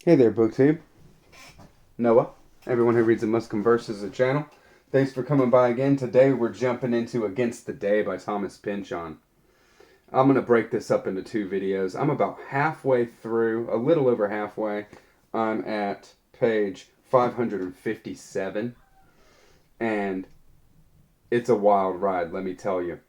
Hey there, BookTube. Noah. Everyone who reads and must converse is a channel. Thanks for coming by again. Today we're jumping into Against the Day by Thomas Pynchon. I'm going to break this up into two videos. I'm about halfway through, a little over halfway. I'm at page 557, and it's a wild ride, let me tell you.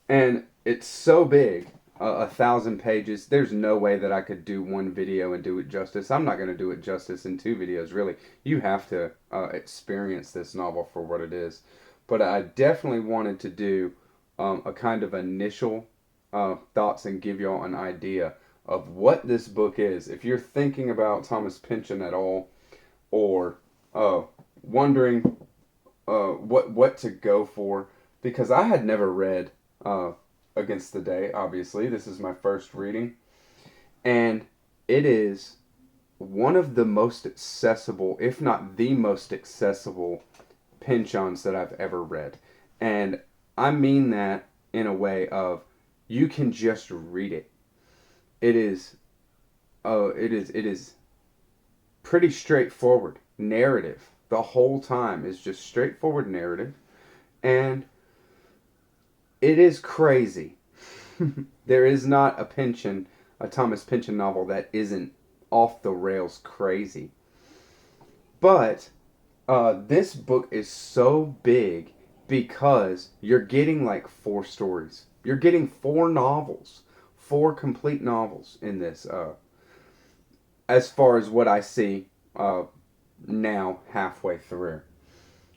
And it's so big, 1,000 pages. There's no way that I could do one video and do it justice. I'm not going to do it justice in two videos, really. You have to experience this novel for what it is. But I definitely wanted to do a kind of initial thoughts and give y'all an idea of what this book is. If you're thinking about Thomas Pynchon at all, or wondering what to go for, because I had never read Against the Day. Obviously, this is my first reading, and it is one of the most accessible, if not the most accessible, Pynchons that I've ever read. And I mean that in a way of you can just read it. It is, it is pretty straightforward narrative. The whole time is just straightforward narrative, and it is crazy. There is not a Thomas Pynchon novel that isn't off the rails crazy. But this book is so big because you're getting like four stories. You're getting four novels, four complete novels in this. As far as what I see now, halfway through,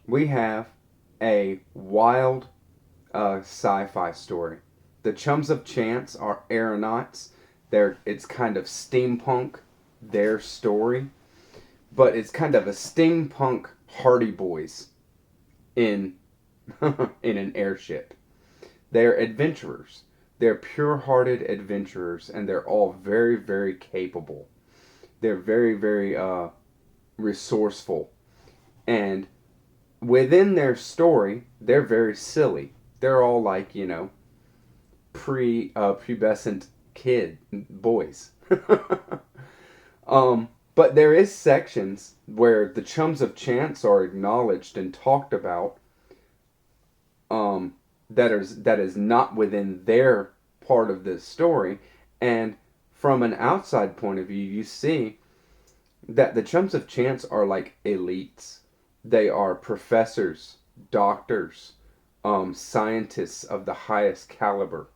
we have a wild sci-fi story. The Chums of Chance are aeronauts. It's kind of steampunk, their story, but it's kind of a steampunk Hardy Boys in in an airship. They're adventurers. They're pure-hearted adventurers, and they're all very, very capable. They're very, very resourceful, and within their story, they're very silly. They're all like, pubescent kid boys. But there is sections where the Chums of Chance are acknowledged and talked about, that is not within their part of this story. And from an outside point of view, you see that the Chums of Chance are like elites. They are professors, doctors, scientists of the highest caliber,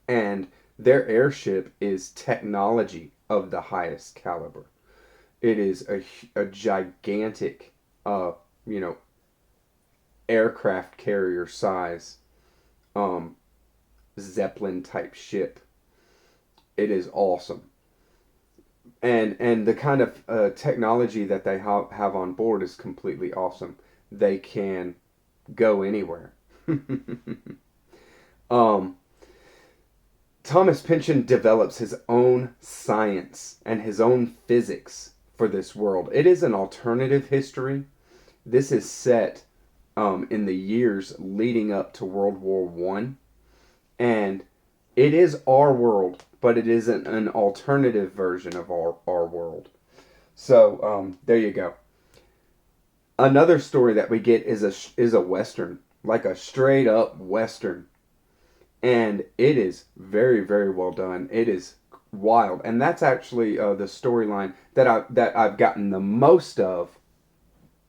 and their airship is technology of the highest caliber. It is a gigantic, uh, you know, aircraft carrier size, um, Zeppelin type ship. It is awesome, and the kind of technology that they have on board is completely awesome. They can go anywhere. um, Thomas Pynchon develops his own science and his own physics for this world. It is an alternative history. This is set in the years leading up to World War One, and it is our world, but it isn't an alternative version of our world. So there you go. Another story that we get is a western, like a straight up western, and it is very, very well done. It is wild, and that's actually the storyline that I've gotten the most of.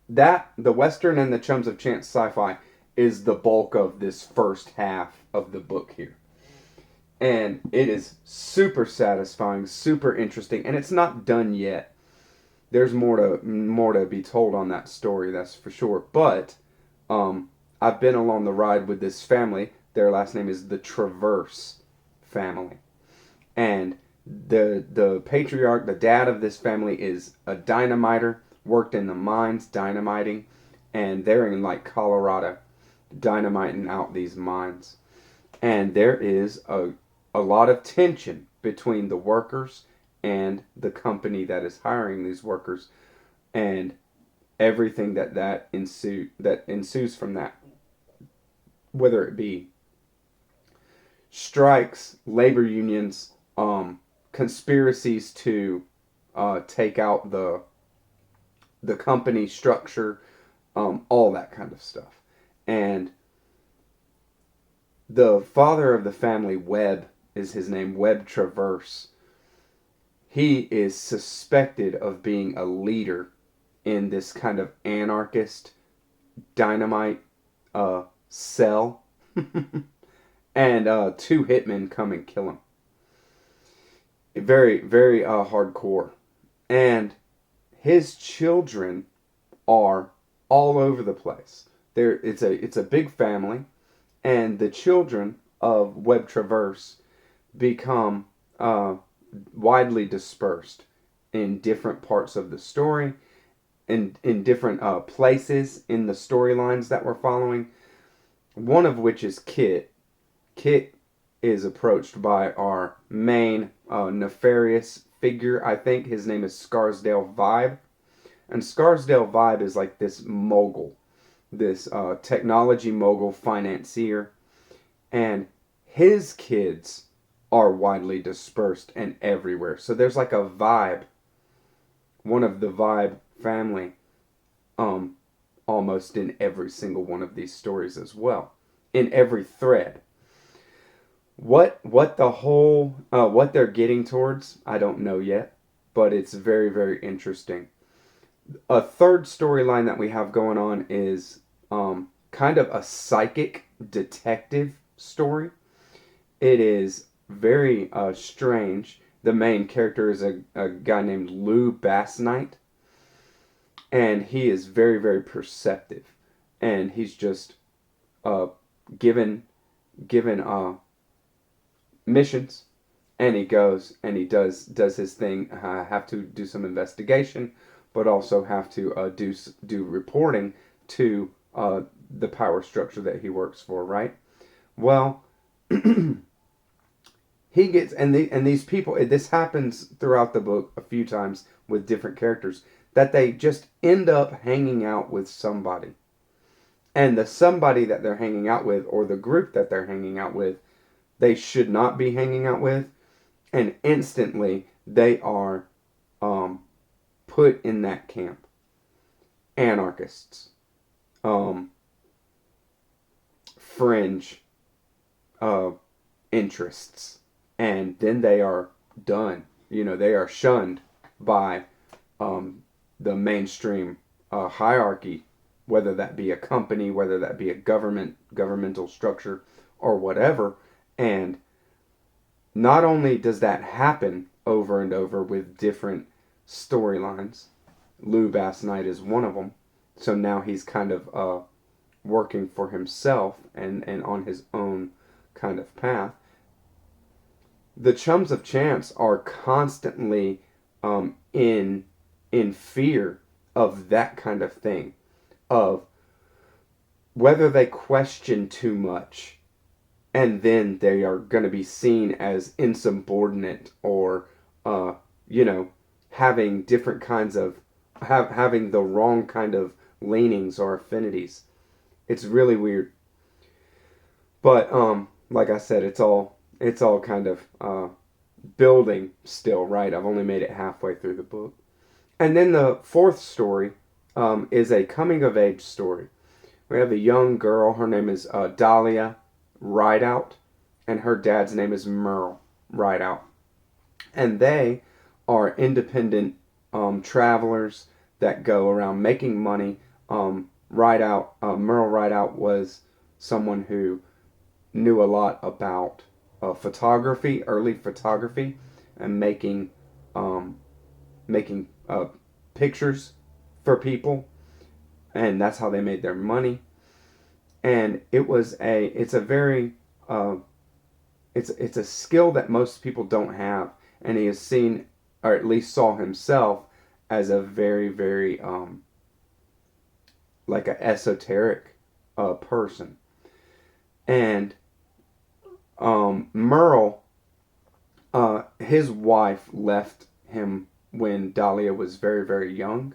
That the western and the Chums of Chance sci-fi is the bulk of this first half of the book here, and it is super satisfying, super interesting, and it's not done yet. There's more to be told on that story, that's for sure. But I've been along the ride with this family. Their last name is the Traverse family, and the patriarch, the dad of this family, is a dynamiter. Worked in the mines dynamiting, and they're in like Colorado, dynamiting out these mines. And there is a lot of tension between the workers and the company that is hiring these workers, and everything that ensues from that, whether it be strikes, labor unions, conspiracies to take out the company structure, all that kind of stuff. And the father of the family, Webb, is his name, Webb Traverse. He is suspected of being a leader in this kind of anarchist dynamite cell. And two hitmen come and kill him. Very, very hardcore. And his children are all over the place. It's a big family, and the children of Webb Traverse become widely dispersed in different parts of the story, in different places in the storylines that we're following. One of which is Kit. Kit is approached by our main nefarious figure. I think his name is Scarsdale Vibe. And Scarsdale Vibe is like this mogul, this technology mogul financier. And his kids are widely dispersed and everywhere. So there's like a Vibe, one of the Vibe family, almost in every single one of these stories as well, in every thread. What they're getting towards, I don't know yet, but it's very, very interesting. A third storyline that we have going on is kind of a psychic detective story. It is very strange. The main character is a guy named Lou Bastnight, and he is very, very perceptive, and he's just given missions, and he goes and he does his thing. Have to do some investigation, but also have to do reporting to the power structure that he works for. Right. Well, he gets and these people. This happens throughout the book a few times with different characters, that they just end up hanging out with somebody, and the somebody that they're hanging out with, or the group that they're hanging out with, they should not be hanging out with, and instantly they are put in that camp. Anarchists, fringe interests, and then they are done. They are shunned by the mainstream hierarchy, whether that be a company, whether that be a governmental structure, or whatever. And not only does that happen over and over with different storylines, Lou Bastnight is one of them. So now he's kind of working for himself and on his own kind of path. The Chums of Chance are constantly in fear of that kind of thing, of whether they question too much, and then they are going to be seen as insubordinate, or having different kinds of having the wrong kind of leanings or affinities. It's really weird, but like I said, it's all kind of building still. Right, I've only made it halfway through the book. And then the fourth story is a coming of age story. We have a young girl. Her name is Dahlia Rideout, and her dad's name is Merle Rideout. And they are independent travelers that go around making money. Merle Rideout was someone who knew a lot about photography, early photography, and making pictures for people, and that's how they made their money. And it's a skill that most people don't have, and he is seen, or at least saw himself, as a very, very like an esoteric person. And Merle, his wife left him when Dahlia was very, very young,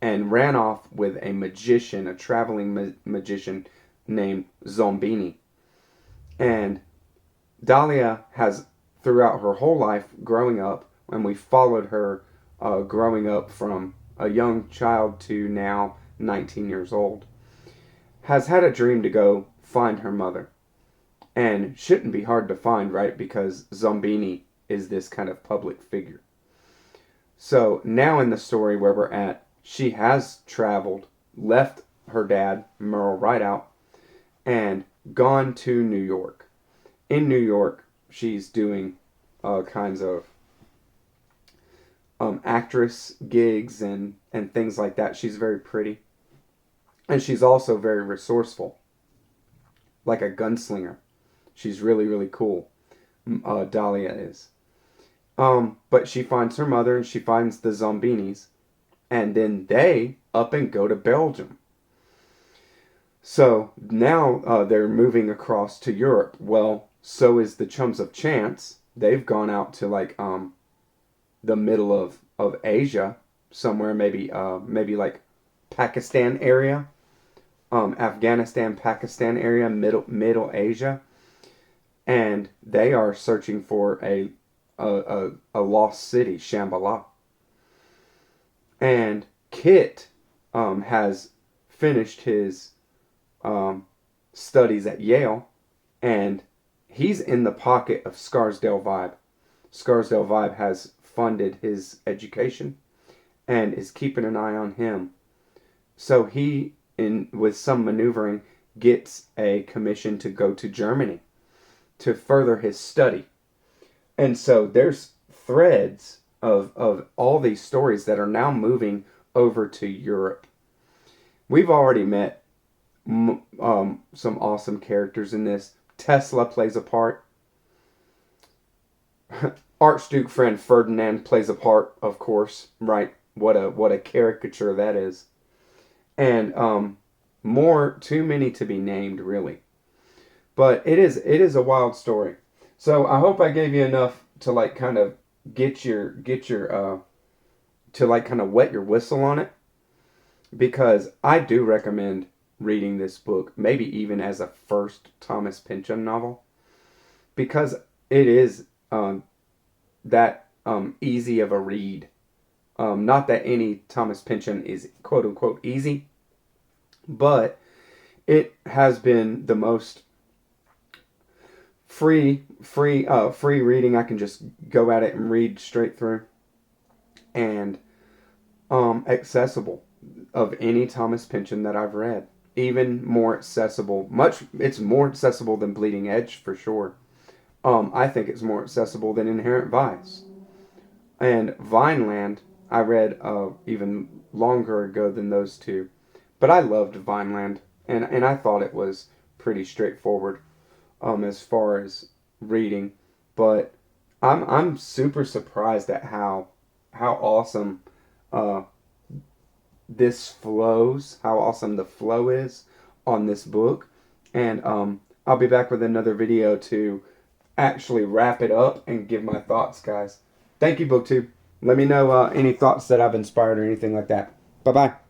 and ran off with a magician, a traveling magician named Zombini. And Dahlia has, throughout her whole life growing up, and we followed her growing up from a young child to now 19 years old, has had a dream to go find her mother. And shouldn't be hard to find, right? Because Zombini is this kind of public figure. So now in the story where we're at, she has traveled, left her dad, Merle Rideout, and gone to New York. In New York, she's doing kinds of actress gigs and things like that. She's very pretty. And she's also very resourceful, like a gunslinger. She's really, really cool. Dahlia is. But she finds her mother and she finds the Zombinis. And then they up and go to Belgium. So now they're moving across to Europe. Well, so is the Chums of Chance. They've gone out to like the middle of Asia, somewhere maybe like Pakistan area, Afghanistan, Pakistan area, middle Asia, and they are searching for a lost city, Shambhala. And Kit has finished his studies at Yale, and he's in the pocket of Scarsdale Vibe. Scarsdale Vibe has funded his education and is keeping an eye on him. So he, with some maneuvering, gets a commission to go to Germany to further his study. And so there's threads of all these stories that are now moving over to Europe. We've already met some awesome characters in this. Tesla plays a part. Archduke friend Ferdinand plays a part, of course, right? What a caricature that is. And too many to be named, really. But it is a wild story. So I hope I gave you enough to like kind of get your to like kind of wet your whistle on it, because I do recommend reading this book, maybe even as a first Thomas Pynchon novel, because it is that easy of a read. Not that any Thomas Pynchon is quote unquote easy, but it has been the most free reading. I can just go at it and read straight through, and accessible of any Thomas Pynchon that I've read. Even more accessible. It's more accessible than Bleeding Edge for sure. I think it's more accessible than Inherent Vice. And Vineland, I read even longer ago than those two. But I loved Vineland, and I thought it was pretty straightforward as far as reading. But I'm super surprised at how awesome this flows, how awesome the flow is on this book. And I'll be back with another video to actually wrap it up and give my thoughts, guys. Thank you, BookTube. Let me know any thoughts that I've inspired or anything like that. Bye-bye.